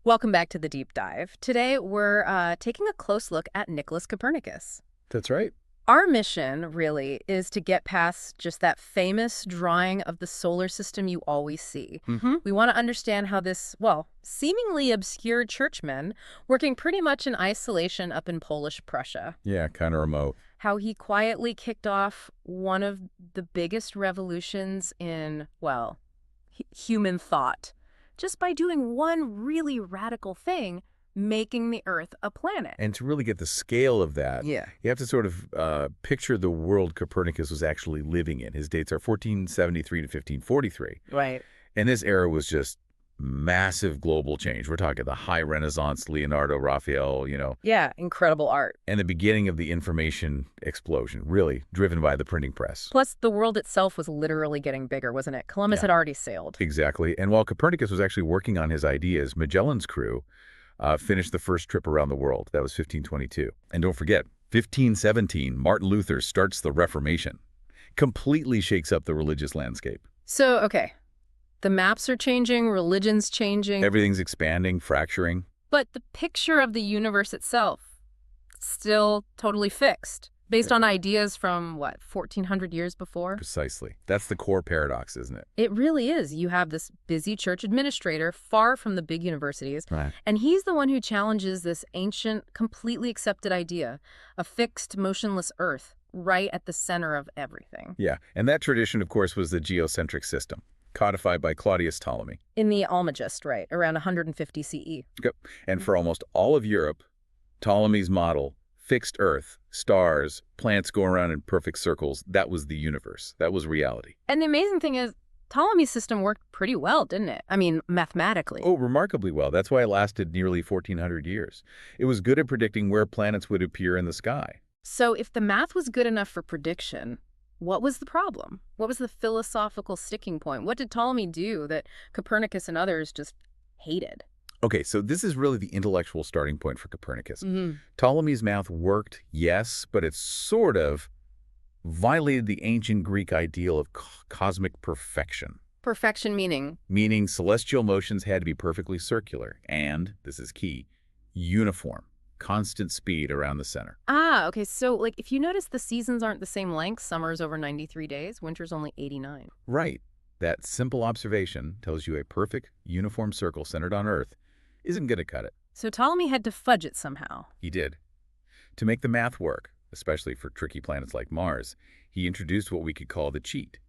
Welcome back to the deep dive. Today we're taking a close look at Nicolaus Copernicus. That's right. Our mission, really, is to get past just that famous drawing of the solar system you always see. We want to understand how this, well, seemingly obscure churchman, working pretty much in isolation up in Polish Prussia. Yeah, kind of remote. How he quietly kicked off one of the biggest revolutions in, well, human thought, just by doing one really radical thing, making the Earth a planet. And to really get the scale of that, you have to sort of picture the world Copernicus was actually living in. His dates are 1473 to 1543. Right. And this era was just massive global change. We're talking the high Renaissance, Leonardo, Raphael, Yeah, incredible art. and the beginning of the information explosion, really driven by the printing press. Plus, the world itself was literally getting bigger, wasn't it? Columbus had already sailed. Exactly. And while Copernicus was actually working on his ideas, Magellan's crew finished the first trip around the world. That was 1522. And don't forget, 1517, Martin Luther starts the Reformation. Completely shakes up the religious landscape. So, okay, the maps are changing, religion's changing, Everything's expanding, fracturing. but the picture of the universe itself, still totally fixed, based on ideas from, what, 1400 years before? Precisely. That's the core paradox, isn't it? It really is. You have this busy church administrator far from the big universities, Right. and he's the one who challenges this ancient, completely accepted idea, a fixed, motionless Earth, right at the center of everything. Yeah. And that tradition, of course, was the geocentric system, codified by Claudius Ptolemy. In the Almagest, right, around 150 CE. Yep. And for almost all of Europe, Ptolemy's model, fixed Earth, stars, plants going around in perfect circles, that was the universe. That was reality. And the amazing thing is, Ptolemy's system worked pretty well, didn't it? I mean, mathematically. Oh, remarkably well. That's why it lasted nearly 1,400 years. It was good at predicting where planets would appear in the sky. So if the math was good enough for prediction, what was the problem? What was the philosophical sticking point? What did Ptolemy do that Copernicus and others just hated? Okay, so this is really the intellectual starting point for Copernicus. Ptolemy's math worked, yes, but it sort of violated the ancient Greek ideal of cosmic perfection. Perfection meaning? Meaning celestial motions had to be perfectly circular and, this is key, uniform, constant speed around the center. Ah, okay. So, like, if you notice the seasons aren't the same length, summer's over 93 days, winter's only 89. Right. That simple observation tells you a perfect, uniform circle centered on Earth isn't going to cut it. So Ptolemy had to fudge it somehow. He did. To make the math work, especially for tricky planets like Mars, he introduced what we could call the cheat.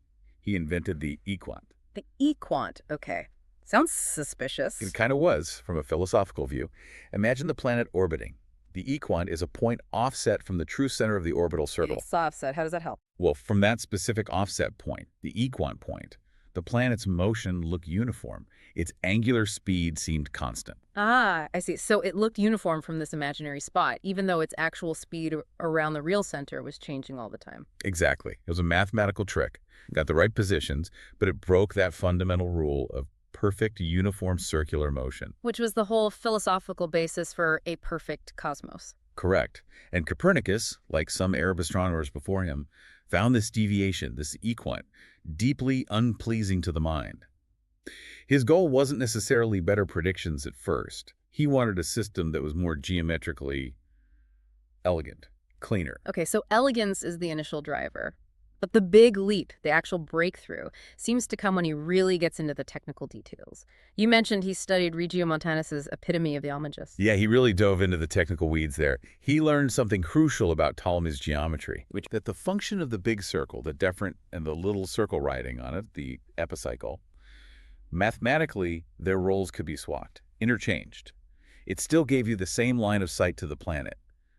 He invented the equant. The equant, okay. Sounds suspicious. It kind of was, from a philosophical view. Imagine the planet orbiting. The equant is a point offset from the true center of the orbital circle. It's offset. How does that help? Well, from that specific offset point, the equant point, the planet's motion looked uniform. Its angular speed seemed constant. Ah, I see. So it looked uniform from this imaginary spot, even though its actual speed around the real center was changing all the time. Exactly. It was a mathematical trick. Got the right positions, but it broke that fundamental rule of perfect uniform circular motion. Which was the whole philosophical basis for a perfect cosmos. Correct. And Copernicus, like some Arab astronomers before him, found this deviation, this equant, deeply unpleasing to the mind. His goal wasn't necessarily better predictions at first. He wanted a system that was more geometrically elegant, cleaner. Okay, so elegance is the initial driver. But the big leap, the actual breakthrough, seems to come when he really gets into the technical details. You mentioned he studied Regiomontanus's epitome of the Almagest. Yeah, he really dove into the technical weeds there. He learned something crucial about Ptolemy's geometry, that the function of the big circle, the deferent and the little circle writing on it, the epicycle, mathematically, their roles could be swapped, interchanged. It still gave you the same line of sight to the planet,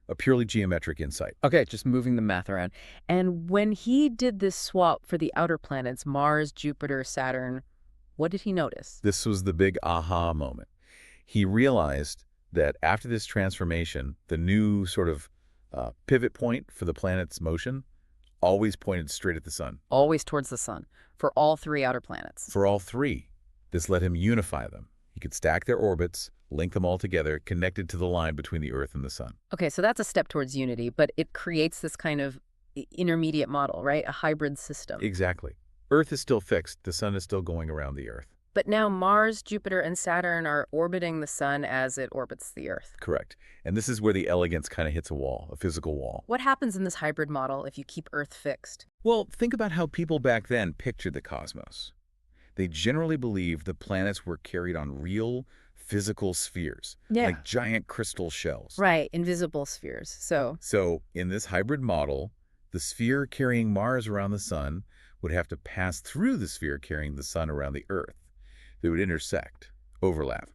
a purely geometric insight. Okay, just moving the math around. And when he did this swap for the outer planets, Mars, Jupiter, Saturn, what did he notice? This was the big aha moment. He realized that after this transformation, the new sort of pivot point for the planet's motion always pointed straight at the sun. Always towards the sun, for all three outer planets. For all three. This let him unify them. He could stack their orbits, link them all together, connected to the line between the Earth and the sun. Okay, so that's a step towards unity, but it creates this kind of intermediate model, right? A hybrid system. Exactly. Earth is still fixed. The sun is still going around the Earth. But now Mars, Jupiter, and Saturn are orbiting the sun as it orbits the Earth. Correct. And this is where the elegance kind of hits a wall, a physical wall. What happens in this hybrid model if you keep Earth fixed? Well, think about how people back then pictured the cosmos. They generally believed the planets were carried on real, physical spheres, like giant crystal shells. Right, invisible spheres. So, in this hybrid model, the sphere carrying Mars around the sun would have to pass through the sphere carrying the sun around the Earth. They would intersect, overlap.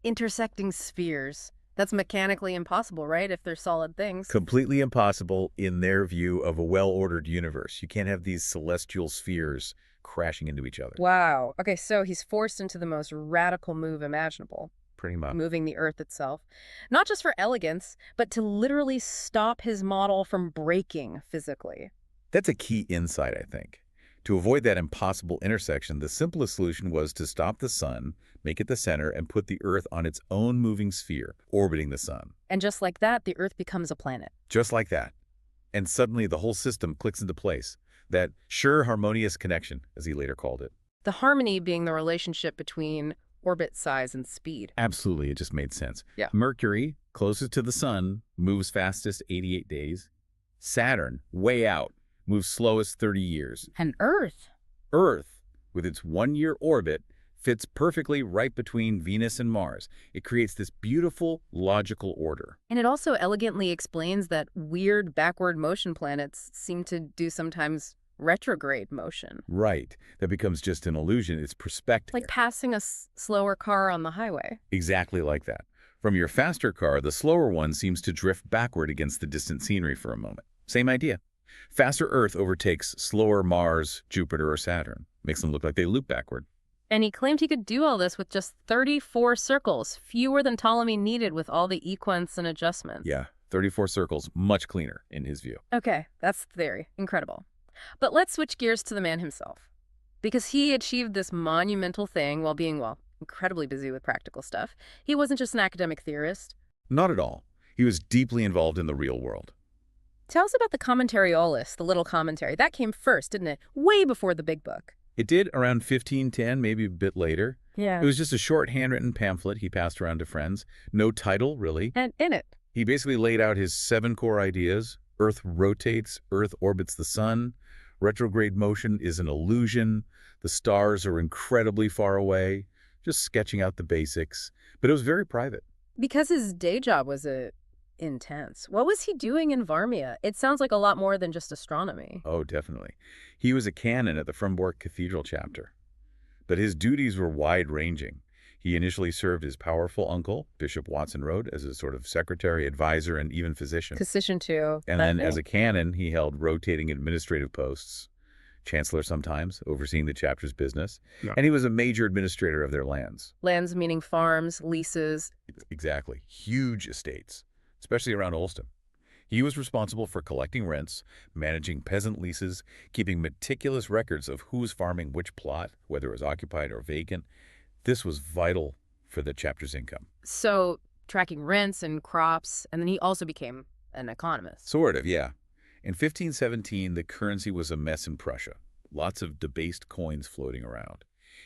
Intersecting spheres. That's mechanically impossible, right, if they're solid things? Completely impossible in their view of a well-ordered universe. You can't have these celestial spheres crashing into each other. Wow. Okay, so he's forced into the most radical move imaginable. Pretty much. Moving the Earth itself. Not just for elegance, but to literally stop his model from breaking physically. That's a key insight, I think. To avoid that impossible intersection, the simplest solution was to stop the sun, make it the center, and put the Earth on its own moving sphere, orbiting the sun. And just like that, the Earth becomes a planet. Just like that. And suddenly the whole system clicks into place. That sure harmonious connection, as he later called it. The harmony being the relationship between orbit size and speed. Absolutely, it just made sense. Yeah. Mercury, closest to the sun, moves fastest 88 days. Saturn, way out, moves slowest 30 years. And Earth, with its one-year orbit, fits perfectly right between Venus and Mars. It creates this beautiful, logical order. And it also elegantly explains that weird backward motion planets seem to do sometimes retrograde motion. Right. That becomes just an illusion. It's perspective. Like passing a slower car on the highway. Exactly like that. From your faster car, the slower one seems to drift backward against the distant scenery for a moment. Same idea. Faster Earth overtakes slower Mars, Jupiter, or Saturn. Makes them look like they loop backward. And he claimed he could do all this with just 34 circles, fewer than Ptolemy needed with all the equants and adjustments. Yeah, 34 circles, much cleaner in his view. Okay, that's the theory. Incredible. But let's switch gears to the man himself. Because he achieved this monumental thing while being, well, incredibly busy with practical stuff. He wasn't just an academic theorist. Not at all. He was deeply involved in the real world. Tell us about the Commentariolus, the little commentary. That came first, didn't it? Way before the big book. It did around 1510, maybe a bit later. Yeah. It was just a short handwritten pamphlet he passed around to friends. No title, really. And in it, he basically laid out his 7 core ideas. Earth rotates, Earth orbits the sun, retrograde motion is an illusion, the stars are incredibly far away, just sketching out the basics. But it was very private. Because his day job was intense. What was he doing in Varmia? It sounds like a lot more than just astronomy. Oh, definitely. He was a canon at the Frombork Cathedral chapter. But his duties were wide-ranging. He initially served his powerful uncle, Bishop Watson Road, as a sort of secretary, advisor, and even physician. Physician, too. And then as a canon, he held rotating administrative posts, chancellor sometimes, overseeing the chapter's business. Yeah. And he was a major administrator of their lands. Lands meaning farms, leases. Exactly. Huge estates, especially around Olsztyn. He was responsible for collecting rents, managing peasant leases, keeping meticulous records of who's farming which plot, whether it was occupied or vacant. This was vital for the chapter's income. So, tracking rents and crops, and then he also became an economist. Sort of, yeah. In 1517, the currency was a mess in Prussia. Lots of debased coins floating around.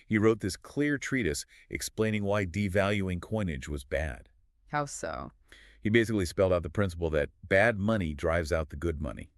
He wrote this clear treatise explaining why devaluing coinage was bad. How so? He basically spelled out the principle that bad money drives out the good money.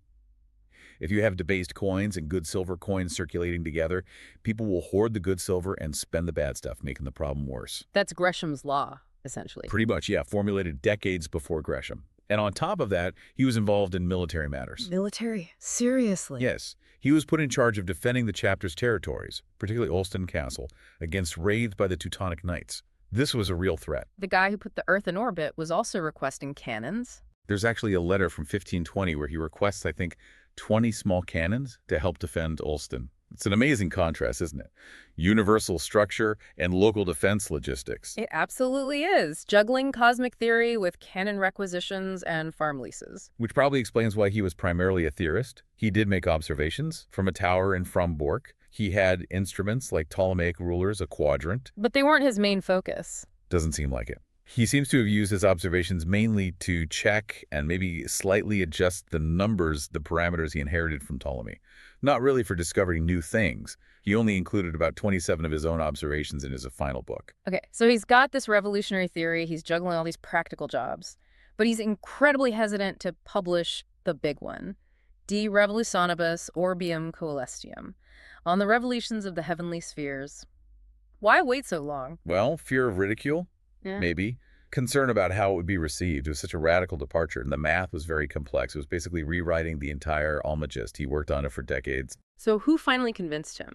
If you have debased coins and good silver coins circulating together, people will hoard the good silver and spend the bad stuff, making the problem worse. That's Gresham's law, essentially. Pretty much, yeah, formulated decades before Gresham. And on top of that, he was involved in military matters. Military? Seriously? Yes. He was put in charge of defending the chapter's territories, particularly Olsztyn Castle, against raids by the Teutonic Knights. This was a real threat. The guy who put the Earth in orbit was also requesting cannons. There's actually a letter from 1520 where he requests, I think, 20 small cannons to help defend Olsztyn. It's an amazing contrast, isn't it? Universal structure and local defense logistics. It absolutely is. Juggling cosmic theory with cannon requisitions and farm leases. Which probably explains why he was primarily a theorist. He did make observations from a tower in Frombork. He had instruments like Ptolemaic rulers, a quadrant. But they weren't his main focus. Doesn't seem like it. He seems to have used his observations mainly to check and maybe slightly adjust the numbers, the parameters he inherited from Ptolemy. Not really for discovering new things. He only included about 27 of his own observations in his final book. Okay, so he's got this revolutionary theory, he's juggling all these practical jobs, but he's incredibly hesitant to publish the big one, De Revolutionibus Orbium Coelestium, on the revolutions of the heavenly spheres. Why wait so long? Well, fear of ridicule? Yeah. Maybe. Concern about how it would be received. It was such a radical departure, and the math was very complex. It was basically rewriting the entire Almagest. He worked on it for decades. So who finally convinced him?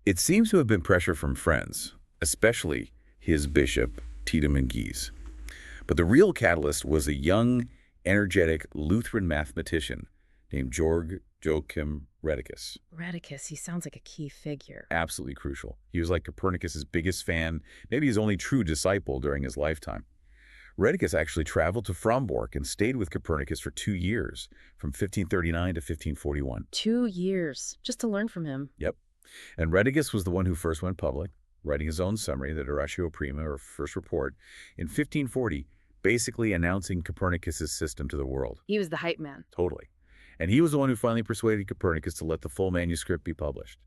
It seems to have been pressure from friends, especially his bishop, Tiedemann Gies. But the real catalyst was a young, energetic Lutheran mathematician named Georg Joachim Rheticus. Rheticus, he sounds like a key figure. Absolutely crucial. He was like Copernicus's biggest fan, maybe his only true disciple during his lifetime. Rheticus actually traveled to Frombork and stayed with Copernicus for 2 years, from 1539 to 1541. 2 years, just to learn from him. Yep. And Rheticus was the one who first went public, writing his own summary, the Oratio Prima, or first report, in 1540, basically announcing Copernicus's system to the world. He was the hype man. Totally. And he was the one who finally persuaded Copernicus to let the full manuscript be published.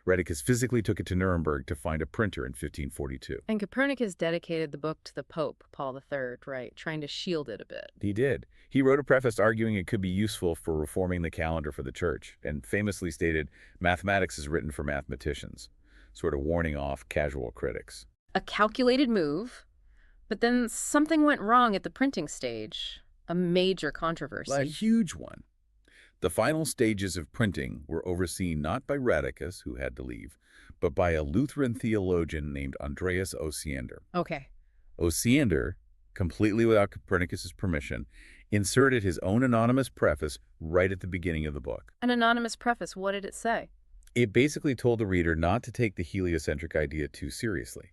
Rheticus physically took it to Nuremberg to find a printer in 1542. And Copernicus dedicated the book to the Pope, Paul III, right, trying to shield it a bit. He did. He wrote a preface arguing it could be useful for reforming the calendar for the church, and famously stated, "Mathematics is written for mathematicians," sort of warning off casual critics. A calculated move, but then something went wrong at the printing stage. A major controversy. A huge one. The final stages of printing were overseen not by Rheticus, who had to leave, but by a Lutheran theologian named Andreas Osiander. Okay. Osiander, completely without Copernicus's permission, inserted his own anonymous preface right at the beginning of the book. An anonymous preface, what did it say? It basically told the reader not to take the heliocentric idea too seriously.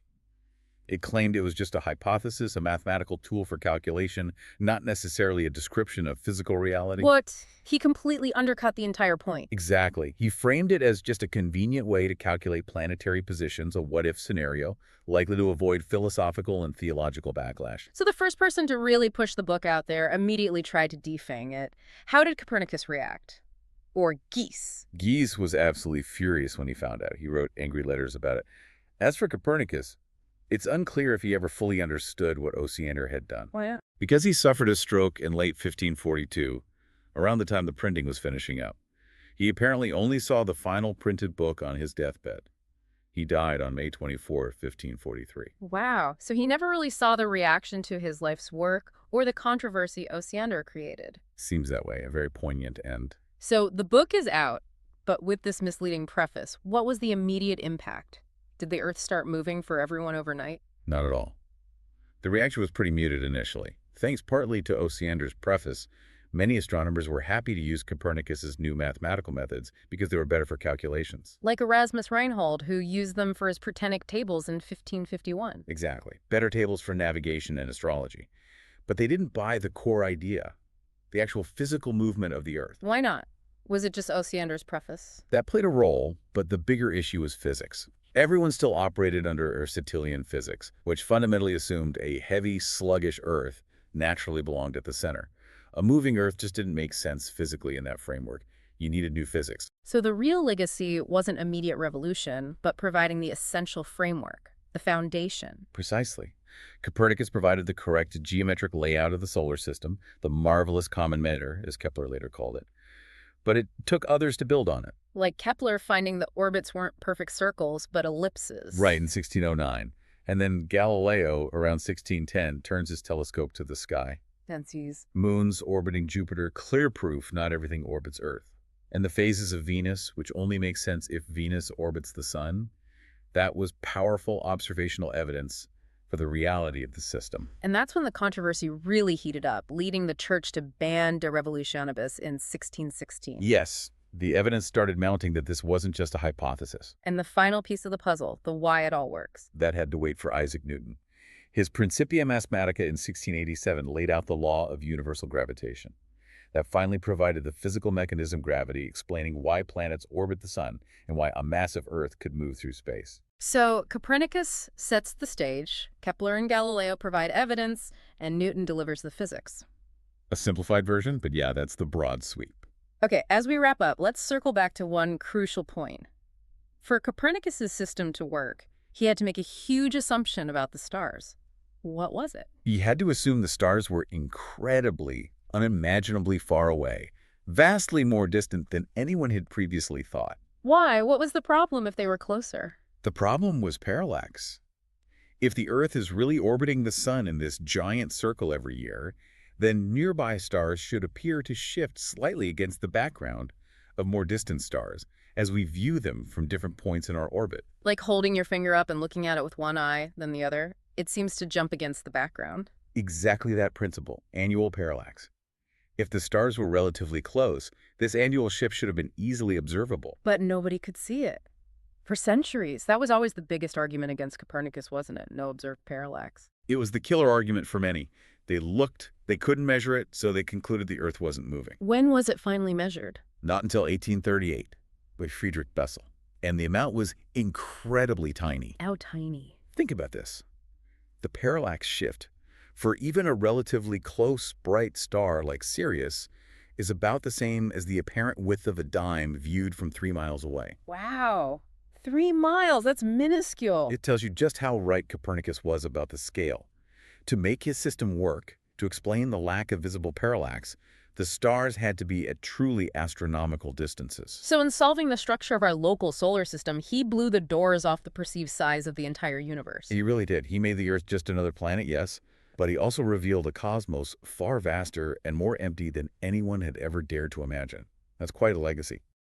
It claimed it was just a hypothesis, a mathematical tool for calculation, not necessarily a description of physical reality. What? He completely undercut the entire point. Exactly. He framed it as just a convenient way to calculate planetary positions, a what-if scenario, likely to avoid philosophical and theological backlash. So the first person to really push the book out there immediately tried to defang it. How did Copernicus react? Or Gies? Gies was absolutely furious when he found out. He wrote angry letters about it. As for Copernicus, it's unclear if he ever fully understood what Osiander had done. Why not? Because he suffered a stroke in late 1542, around the time the printing was finishing up. He apparently only saw the final printed book on his deathbed. He died on May 24, 1543. Wow. So he never really saw the reaction to his life's work or the controversy Osiander created. Seems that way, a very poignant end. So the book is out, but with this misleading preface, what was the immediate impact? Did the Earth start moving for everyone overnight? Not at all. The reaction was pretty muted initially. Thanks partly to Osiander's preface, many astronomers were happy to use Copernicus's new mathematical methods because they were better for calculations. Like Erasmus Reinhold, who used them for his Prutenic tables in 1551. Exactly. Better tables for navigation and astrology. But they didn't buy the core idea, the actual physical movement of the Earth. Why not? Was it just Osiander's preface? That played a role, but the bigger issue was physics. Everyone still operated under Aristotelian physics, which fundamentally assumed a heavy, sluggish Earth naturally belonged at the center. A moving Earth just didn't make sense physically in that framework. You needed new physics. So the real legacy wasn't immediate revolution, but providing the essential framework, the foundation. Precisely. Copernicus provided the correct geometric layout of the solar system, the marvelous common measure, as Kepler later called it. But it took others to build on it. Like Kepler finding the orbits weren't perfect circles, but ellipses. Right, in 1609. And then Galileo, around 1610, turns his telescope to the sky. And sees Moons orbiting Jupiter, clear proof not everything orbits Earth. And the phases of Venus, which only make sense if Venus orbits the sun, that was powerful observational evidence for the reality of the system. And that's when the controversy really heated up, leading the church to ban De Revolutionibus in 1616. Yes, the evidence started mounting that this wasn't just a hypothesis. And the final piece of the puzzle, the why it all works. That had to wait for Isaac Newton. His Principia Mathematica in 1687 laid out the law of universal gravitation. That finally provided the physical mechanism gravity, explaining why planets orbit the sun and why a massive Earth could move through space. So Copernicus sets the stage, Kepler and Galileo provide evidence, and Newton delivers the physics. A simplified version, but yeah, that's the broad sweep. Okay, as we wrap up, let's circle back to one crucial point. For Copernicus's system to work, he had to make a huge assumption about the stars. What was it? He had to assume the stars were incredibly, unimaginably far away, vastly more distant than anyone had previously thought. Why? What was the problem if they were closer? The problem was parallax. If the Earth is really orbiting the Sun in this giant circle every year, then nearby stars should appear to shift slightly against the background of more distant stars as we view them from different points in our orbit. Like holding your finger up and looking at it with one eye, then the other. It seems to jump against the background. Exactly that principle, annual parallax. If the stars were relatively close, this annual shift should have been easily observable. But nobody could see it. For centuries, that was always the biggest argument against Copernicus, wasn't it? No observed parallax. It was the killer argument for many. They looked, they couldn't measure it, so they concluded the Earth wasn't moving. When was it finally measured? Not until 1838 by Friedrich Bessel. And the amount was incredibly tiny. How tiny? Think about this. The parallax shift for even a relatively close, bright star like Sirius is about the same as the apparent width of a dime viewed from 3 miles away. Wow. 3 miles, that's minuscule. It tells you just how right Copernicus was about the scale. To make his system work, to explain the lack of visible parallax, the stars had to be at truly astronomical distances. So in solving the structure of our local solar system, he blew the doors off the perceived size of the entire universe. He really did. He made the Earth just another planet, yes, but he also revealed a cosmos far vaster and more empty than anyone had ever dared to imagine. That's quite a legacy.